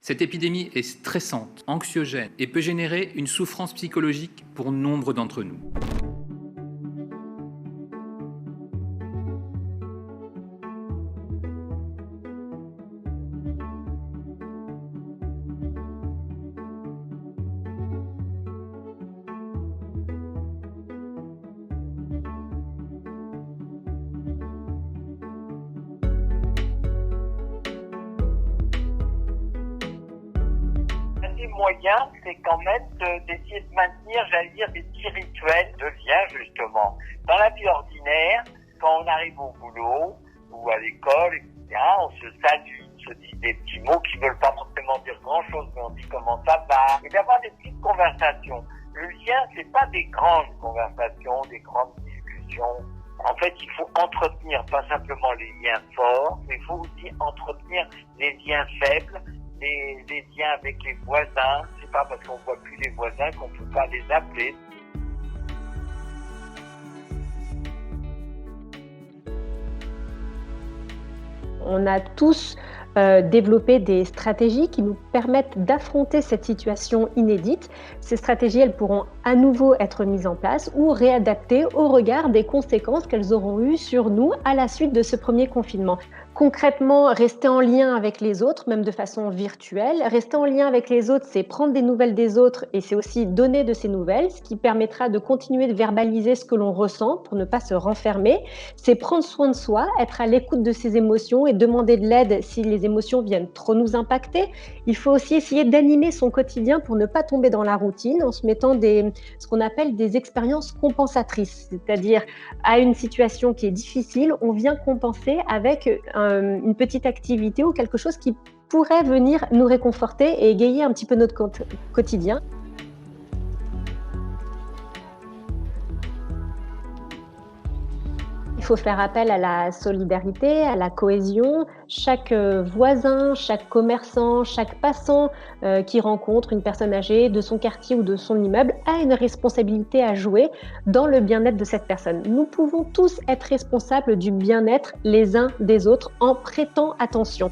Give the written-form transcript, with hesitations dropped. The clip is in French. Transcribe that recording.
Cette épidémie est stressante, anxiogène et peut générer une souffrance psychologique pour nombre d'entre nous. Moyen, c'est quand même d'essayer de maintenir, j'allais dire, des petits rituels de lien, justement. Dans la vie ordinaire, quand on arrive au boulot ou à l'école, etc., on se salue, on se dit des petits mots qui ne veulent pas forcément dire grand-chose, mais on dit comment ça va, et d'avoir des petites conversations. Le lien, c'est pas des grandes conversations, des grandes discussions. En fait, il faut entretenir pas simplement les liens forts, mais il faut aussi entretenir les liens faibles, les liens avec les voisins. C'est pas parce qu'on voit plus les voisins qu'on peut pas les appeler. On a tous développé des stratégies qui nous permettent d'affronter cette situation inédite. Ces stratégies, elles pourront à nouveau être mises en place ou réadaptées au regard des conséquences qu'elles auront eues sur nous à la suite de ce premier confinement. Concrètement, rester en lien avec les autres, même de façon virtuelle. Rester en lien avec les autres, c'est prendre des nouvelles des autres et c'est aussi donner de ces nouvelles, ce qui permettra de continuer de verbaliser ce que l'on ressent pour ne pas se renfermer. C'est prendre soin de soi, être à l'écoute de ses émotions et demander de l'aide si les émotions viennent trop nous impacter. Il faut aussi essayer d'animer son quotidien pour ne pas tomber dans la routine en se mettant ce qu'on appelle des expériences compensatrices, c'est-à-dire à une situation qui est difficile, on vient compenser avec une petite activité ou quelque chose qui pourrait venir nous réconforter et égayer un petit peu notre quotidien. Il faut faire appel à la solidarité, à la cohésion. Chaque voisin, chaque commerçant, chaque passant qui rencontre une personne âgée de son quartier ou de son immeuble a une responsabilité à jouer dans le bien-être de cette personne. Nous pouvons tous être responsables du bien-être les uns des autres en prêtant attention.